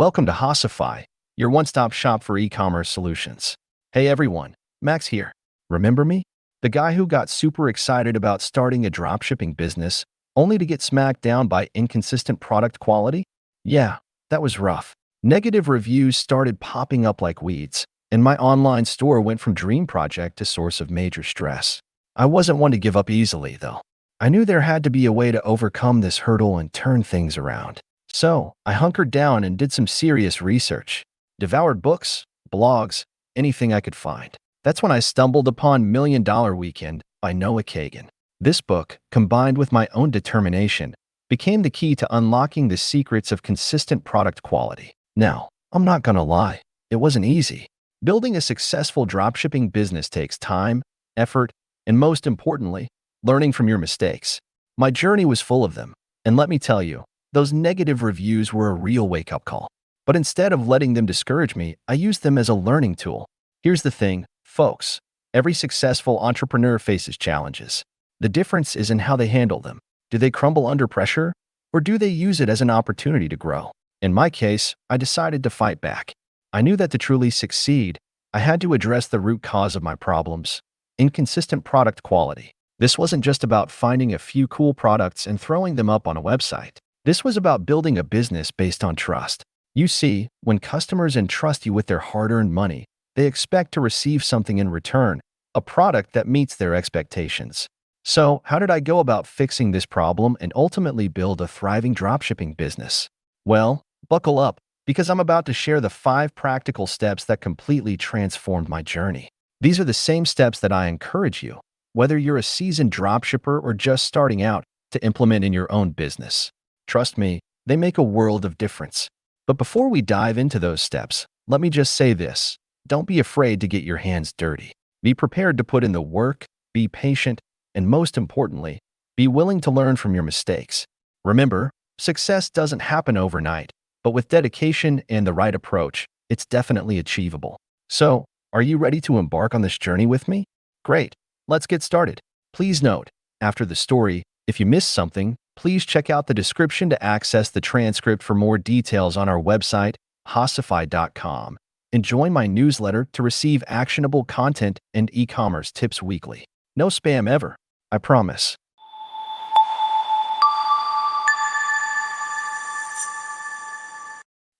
Welcome to Hocify, your one-stop shop for e-commerce solutions. Hey everyone, Max here. Remember me? The guy who got super excited about starting a dropshipping business only to get smacked down by inconsistent product quality? Yeah, that was rough. Negative reviews started popping up like weeds, and my online store went from dream project to source of major stress. I wasn't one to give up easily, though. I knew there had to be a way to overcome this hurdle and turn things around. So, I hunkered down and did some serious research. Devoured books, blogs, anything I could find. That's when I stumbled upon Million Dollar Weekend by Noah Kagan. This book, combined with my own determination, became the key to unlocking the secrets of consistent product quality. Now, I'm not gonna lie, it wasn't easy. Building a successful dropshipping business takes time, effort, and most importantly, learning from your mistakes. My journey was full of them, and let me tell you, those negative reviews were a real wake-up call. But instead of letting them discourage me, I used them as a learning tool. Here's the thing, folks. Every successful entrepreneur faces challenges. The difference is in how they handle them. Do they crumble under pressure, or do they use it as an opportunity to grow? In my case, I decided to fight back. I knew that to truly succeed, I had to address the root cause of my problems: inconsistent product quality. This wasn't just about finding a few cool products and throwing them up on a website. This was about building a business based on trust. You see, when customers entrust you with their hard-earned money, they expect to receive something in return, a product that meets their expectations. So, how did I go about fixing this problem and ultimately build a thriving dropshipping business? Well, buckle up, because I'm about to share the 5 practical steps that completely transformed my journey. These are the same steps that I encourage you, whether you're a seasoned dropshipper or just starting out, to implement in your own business. Trust me, they make a world of difference. But before we dive into those steps, let me just say this: don't be afraid to get your hands dirty. Be prepared to put in the work, be patient, and most importantly, be willing to learn from your mistakes. Remember, success doesn't happen overnight, but with dedication and the right approach, it's definitely achievable. So, are you ready to embark on this journey with me? Great, let's get started. Please note, after the story, if you missed something, please check out the description to access the transcript for more details on our website, hocify.com, and join my newsletter to receive actionable content and e-commerce tips weekly. No spam ever, I promise.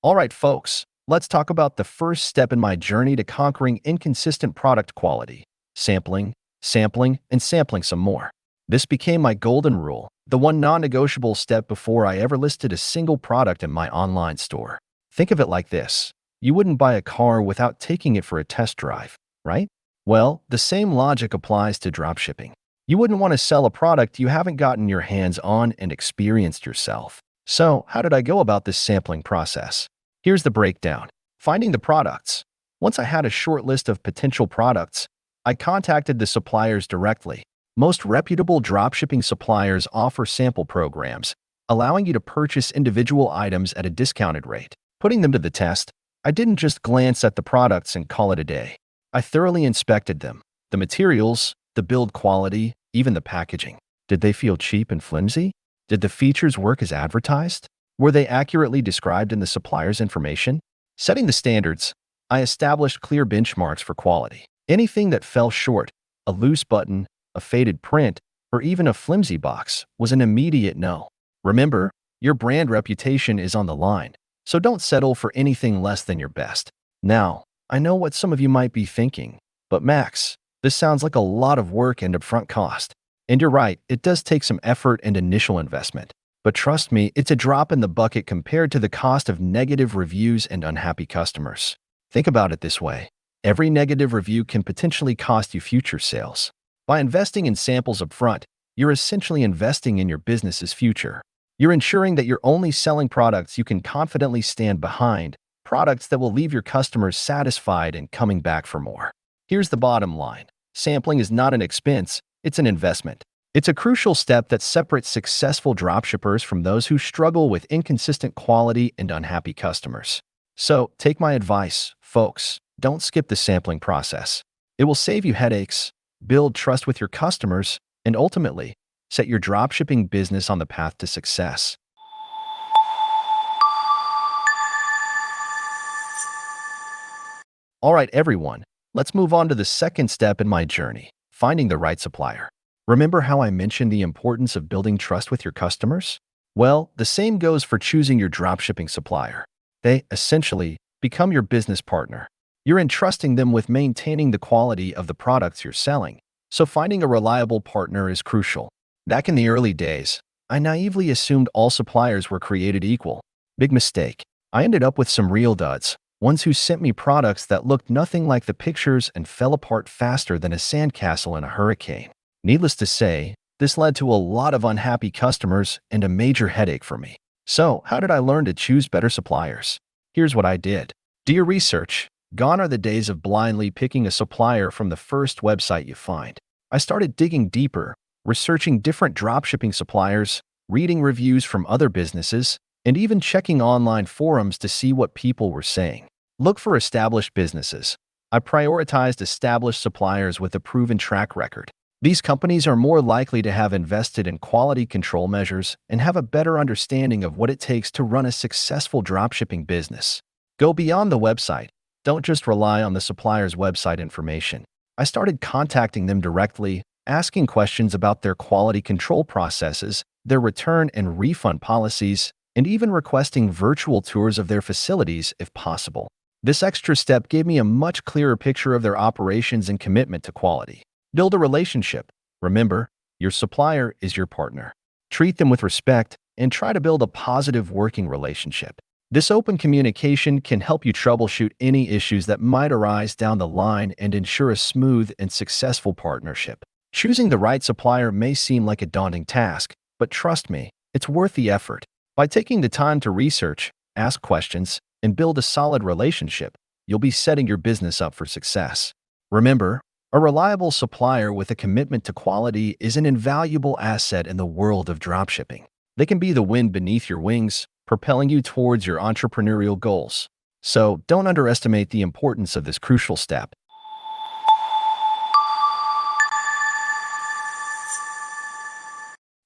All right, folks, let's talk about the first step in my journey to conquering inconsistent product quality: sampling, and sampling some more. This became my golden rule, the one non-negotiable step before I ever listed a single product in my online store. Think of it like this: you wouldn't buy a car without taking it for a test drive, right? Well, the same logic applies to dropshipping. You wouldn't want to sell a product you haven't gotten your hands on and experienced yourself. So, how did I go about this sampling process? Here's the breakdown. Finding the products. Once I had a short list of potential products, I contacted the suppliers directly. Most reputable dropshipping suppliers offer sample programs, allowing you to purchase individual items at a discounted rate. Putting them to the test, I didn't just glance at the products and call it a day. I thoroughly inspected them: the materials, the build quality, even the packaging. Did they feel cheap and flimsy? Did the features work as advertised? Were they accurately described in the supplier's information? Setting the standards, I established clear benchmarks for quality. Anything that fell short, a loose button, a faded print, or even a flimsy box, was an immediate no. Remember, your brand reputation is on the line, so don't settle for anything less than your best. Now, I know what some of you might be thinking, but Max, this sounds like a lot of work and upfront cost. And you're right, it does take some effort and initial investment. But trust me, it's a drop in the bucket compared to the cost of negative reviews and unhappy customers. Think about it this way: every negative review can potentially cost you future sales. By investing in samples up front, you're essentially investing in your business's future. You're ensuring that you're only selling products you can confidently stand behind, products that will leave your customers satisfied and coming back for more. Here's the bottom line: sampling is not an expense, it's an investment. It's a crucial step that separates successful dropshippers from those who struggle with inconsistent quality and unhappy customers. So, take my advice, folks. Don't skip the sampling process. It will save you headaches, build trust with your customers, and ultimately, set your dropshipping business on the path to success. All right, everyone, let's move on to the second step in my journey, finding the right supplier. Remember how I mentioned the importance of building trust with your customers? Well, the same goes for choosing your dropshipping supplier. They, essentially, become your business partner. You're entrusting them with maintaining the quality of the products you're selling, so finding a reliable partner is crucial. Back in the early days, I naively assumed all suppliers were created equal. Big mistake. I ended up with some real duds, ones who sent me products that looked nothing like the pictures and fell apart faster than a sandcastle in a hurricane. Needless to say, this led to a lot of unhappy customers and a major headache for me. So, how did I learn to choose better suppliers? Here's what I did. Do your research. Gone are the days of blindly picking a supplier from the first website you find. I started digging deeper, researching different dropshipping suppliers, reading reviews from other businesses, and even checking online forums to see what people were saying. Look for established businesses. I prioritized established suppliers with a proven track record. These companies are more likely to have invested in quality control measures and have a better understanding of what it takes to run a successful dropshipping business. Go beyond the website. Don't just rely on the supplier's website information. I started contacting them directly, asking questions about their quality control processes, their return and refund policies, and even requesting virtual tours of their facilities if possible. This extra step gave me a much clearer picture of their operations and commitment to quality. Build a relationship. Remember, your supplier is your partner. Treat them with respect and try to build a positive working relationship. This open communication can help you troubleshoot any issues that might arise down the line and ensure a smooth and successful partnership. Choosing the right supplier may seem like a daunting task, but trust me, it's worth the effort. By taking the time to research, ask questions, and build a solid relationship, you'll be setting your business up for success. Remember, a reliable supplier with a commitment to quality is an invaluable asset in the world of dropshipping. They can be the wind beneath your wings, propelling you towards your entrepreneurial goals. So don't underestimate the importance of this crucial step.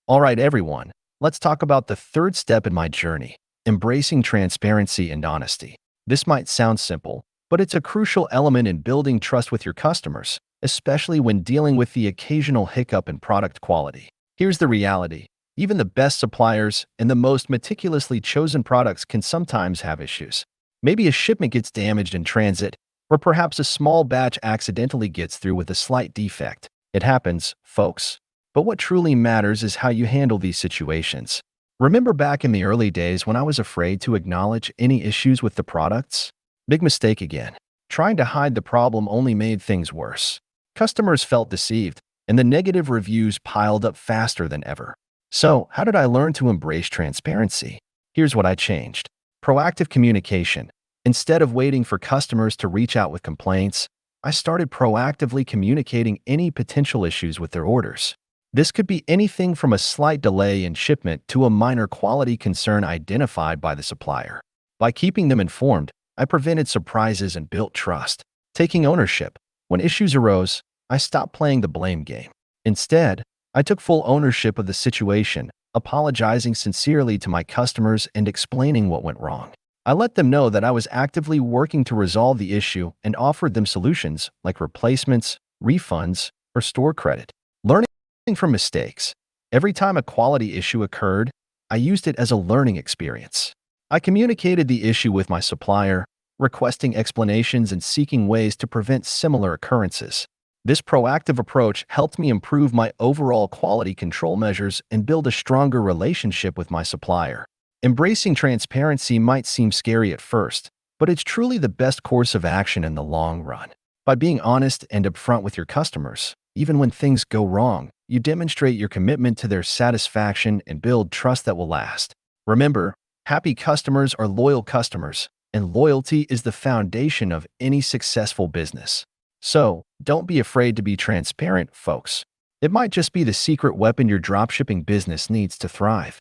All right, everyone, let's talk about the third step in my journey, embracing transparency and honesty. This might sound simple, but it's a crucial element in building trust with your customers, especially when dealing with the occasional hiccup in product quality. Here's the reality. Even the best suppliers and the most meticulously chosen products can sometimes have issues. Maybe a shipment gets damaged in transit, or perhaps a small batch accidentally gets through with a slight defect. It happens, folks. But what truly matters is how you handle these situations. Remember back in the early days when I was afraid to acknowledge any issues with the products? Big mistake again. Trying to hide the problem only made things worse. Customers felt deceived, and the negative reviews piled up faster than ever. So, how did I learn to embrace transparency? Here's what I changed. Proactive communication. Instead of waiting for customers to reach out with complaints, I started proactively communicating any potential issues with their orders. This could be anything from a slight delay in shipment to a minor quality concern identified by the supplier. By keeping them informed, I prevented surprises and built trust. Taking ownership. When issues arose, I stopped playing the blame game. Instead, I took full ownership of the situation, apologizing sincerely to my customers and explaining what went wrong. I let them know that I was actively working to resolve the issue and offered them solutions like replacements, refunds, or store credit. Learning from mistakes. Every time a quality issue occurred, I used it as a learning experience. I communicated the issue with my supplier, requesting explanations and seeking ways to prevent similar occurrences. This proactive approach helped me improve my overall quality control measures and build a stronger relationship with my supplier. Embracing transparency might seem scary at first, but it's truly the best course of action in the long run. By being honest and upfront with your customers, even when things go wrong, you demonstrate your commitment to their satisfaction and build trust that will last. Remember, happy customers are loyal customers, and loyalty is the foundation of any successful business. So, don't be afraid to be transparent, folks. It might just be the secret weapon your dropshipping business needs to thrive.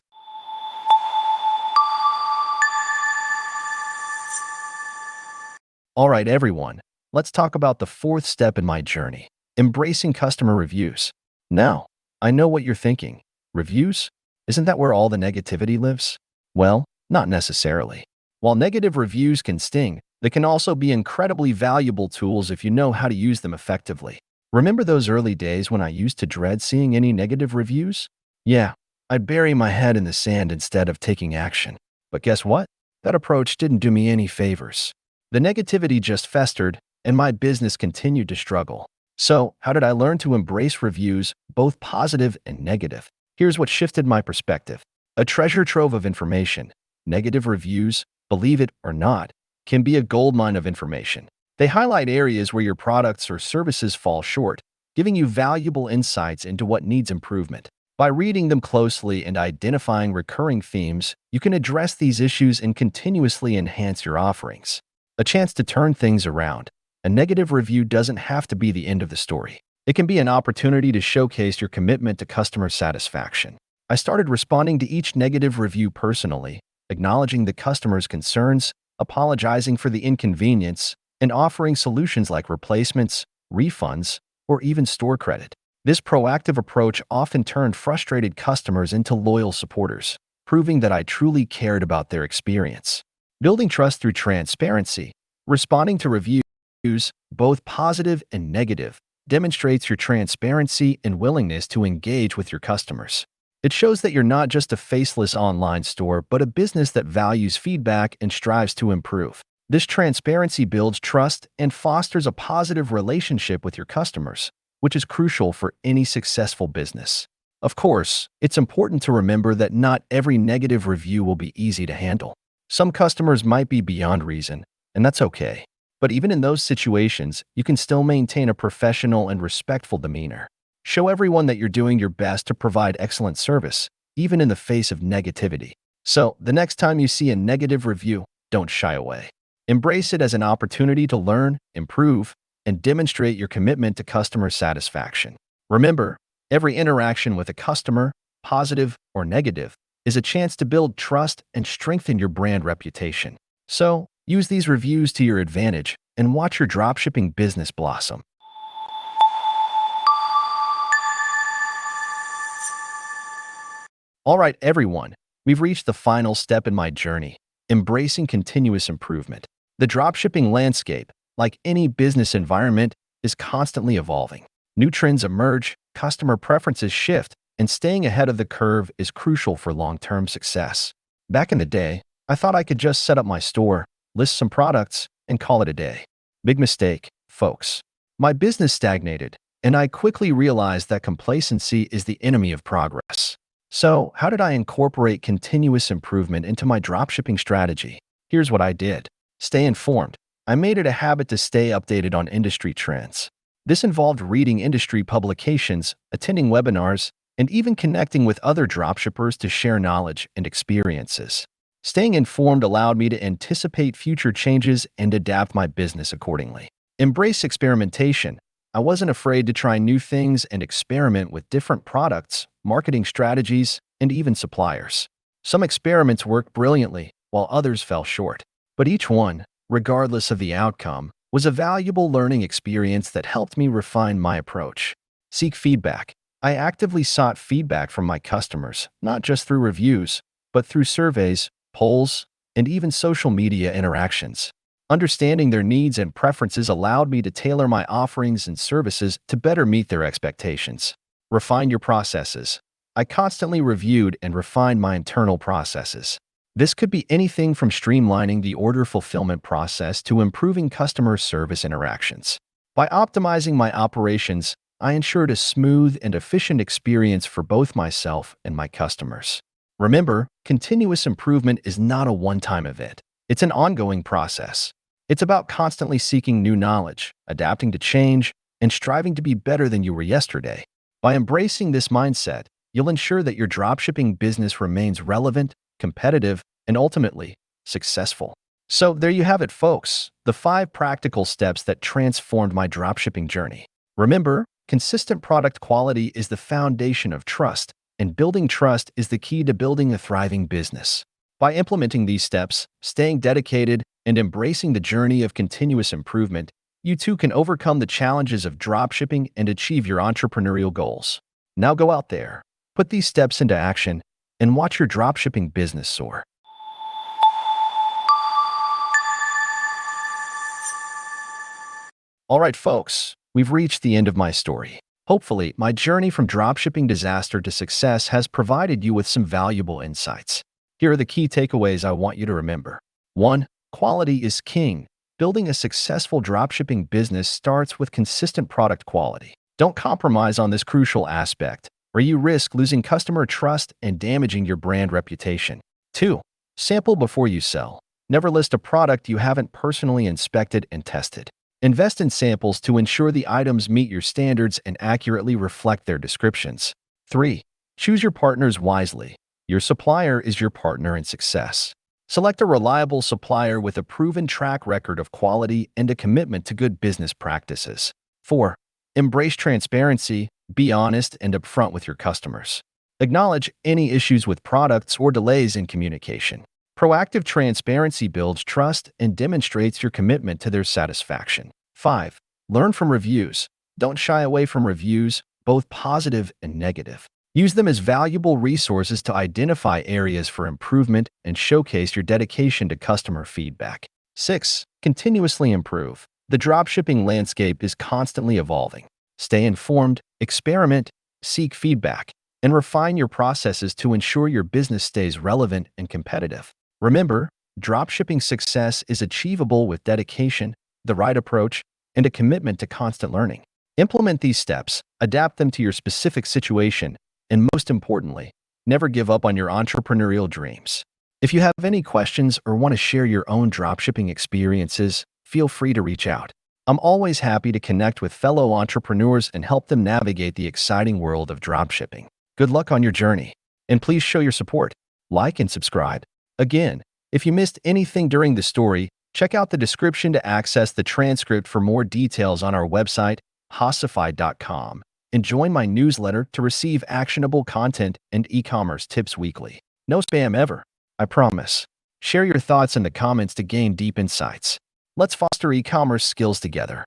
All right, everyone, let's talk about the fourth step in my journey, embracing customer reviews. Now, I know what you're thinking. Reviews? Isn't that where all the negativity lives? Well, not necessarily. While negative reviews can sting, They can also be incredibly valuable tools if you know how to use them effectively. Remember those early days when I used to dread seeing any negative reviews? Yeah, I'd bury my head in the sand instead of taking action. But guess what? That approach didn't do me any favors. The negativity just festered, and my business continued to struggle. So, how did I learn to embrace reviews, both positive and negative? Here's what shifted my perspective. A treasure trove of information. Negative reviews, believe it or not, can be a goldmine of information. They highlight areas where your products or services fall short, giving you valuable insights into what needs improvement. By reading them closely and identifying recurring themes, you can address these issues and continuously enhance your offerings. A chance to turn things around. A negative review doesn't have to be the end of the story. It can be an opportunity to showcase your commitment to customer satisfaction. I started responding to each negative review personally, acknowledging the customer's concerns, apologizing for the inconvenience, and offering solutions like replacements, refunds, or even store credit. This proactive approach often turned frustrated customers into loyal supporters, proving that I truly cared about their experience. Building trust through transparency. Responding to reviews, both positive and negative, demonstrates your transparency and willingness to engage with your customers. It shows that you're not just a faceless online store, but a business that values feedback and strives to improve. This transparency builds trust and fosters a positive relationship with your customers, which is crucial for any successful business. Of course, it's important to remember that not every negative review will be easy to handle. Some customers might be beyond reason, and that's okay. But even in those situations, you can still maintain a professional and respectful demeanor. Show everyone that you're doing your best to provide excellent service, even in the face of negativity. So, the next time you see a negative review, don't shy away. Embrace it as an opportunity to learn, improve, and demonstrate your commitment to customer satisfaction. Remember, every interaction with a customer, positive or negative, is a chance to build trust and strengthen your brand reputation. So, use these reviews to your advantage and watch your dropshipping business blossom. All right, everyone, we've reached the final step in my journey, embracing continuous improvement. The dropshipping landscape, like any business environment, is constantly evolving. New trends emerge, customer preferences shift, and staying ahead of the curve is crucial for long-term success. Back in the day, I thought I could just set up my store, list some products, and call it a day. Big mistake, folks. My business stagnated, and I quickly realized that complacency is the enemy of progress. So, how did I incorporate continuous improvement into my dropshipping strategy? Here's what I did. Stay informed. I made it a habit to stay updated on industry trends. This involved reading industry publications, attending webinars, and even connecting with other dropshippers to share knowledge and experiences. Staying informed allowed me to anticipate future changes and adapt my business accordingly. Embrace experimentation. I wasn't afraid to try new things and experiment with different products, marketing strategies, and even suppliers. Some experiments worked brilliantly, while others fell short. But each one, regardless of the outcome, was a valuable learning experience that helped me refine my approach. Seek feedback. I actively sought feedback from my customers, not just through reviews, but through surveys, polls, and even social media interactions. Understanding their needs and preferences allowed me to tailor my offerings and services to better meet their expectations. Refine your processes. I constantly reviewed and refined my internal processes. This could be anything from streamlining the order fulfillment process to improving customer service interactions. By optimizing my operations, I ensured a smooth and efficient experience for both myself and my customers. Remember, continuous improvement is not a one-time event. It's an ongoing process. It's about constantly seeking new knowledge, adapting to change, and striving to be better than you were yesterday. By embracing this mindset, you'll ensure that your dropshipping business remains relevant, competitive, and ultimately, successful. So there you have it, folks, the 5 practical steps that transformed my dropshipping journey. Remember, consistent product quality is the foundation of trust, and building trust is the key to building a thriving business. By implementing these steps, staying dedicated, and embracing the journey of continuous improvement, you too can overcome the challenges of dropshipping and achieve your entrepreneurial goals. Now go out there, put these steps into action, and watch your dropshipping business soar. All right, folks, we've reached the end of my story. Hopefully, my journey from dropshipping disaster to success has provided you with some valuable insights. Here are the key takeaways I want you to remember. 1. Quality is king. Building a successful dropshipping business starts with consistent product quality. Don't compromise on this crucial aspect, or you risk losing customer trust and damaging your brand reputation. 2. Sample before you sell. Never list a product you haven't personally inspected and tested. Invest in samples to ensure the items meet your standards and accurately reflect their descriptions. 3. Choose your partners wisely. Your supplier is your partner in success. Select a reliable supplier with a proven track record of quality and a commitment to good business practices. 4. Embrace transparency. Be honest and upfront with your customers. Acknowledge any issues with products or delays in communication. Proactive transparency builds trust and demonstrates your commitment to their satisfaction. 5. Learn from reviews. Don't shy away from reviews, both positive and negative. Use them as valuable resources to identify areas for improvement and showcase your dedication to customer feedback. 6. Continuously improve. The dropshipping landscape is constantly evolving. Stay informed, experiment, seek feedback, and refine your processes to ensure your business stays relevant and competitive. Remember, dropshipping success is achievable with dedication, the right approach, and a commitment to constant learning. Implement these steps, adapt them to your specific situation, and most importantly, never give up on your entrepreneurial dreams. If you have any questions or want to share your own dropshipping experiences, feel free to reach out. I'm always happy to connect with fellow entrepreneurs and help them navigate the exciting world of dropshipping. Good luck on your journey, and please show your support. Like and subscribe. Again, if you missed anything during the story, check out the description to access the transcript for more details on our website, Hocify.com, and join my newsletter to receive actionable content and e-commerce tips weekly. No spam ever, I promise. Share your thoughts in the comments to gain deep insights. Let's foster e-commerce skills together.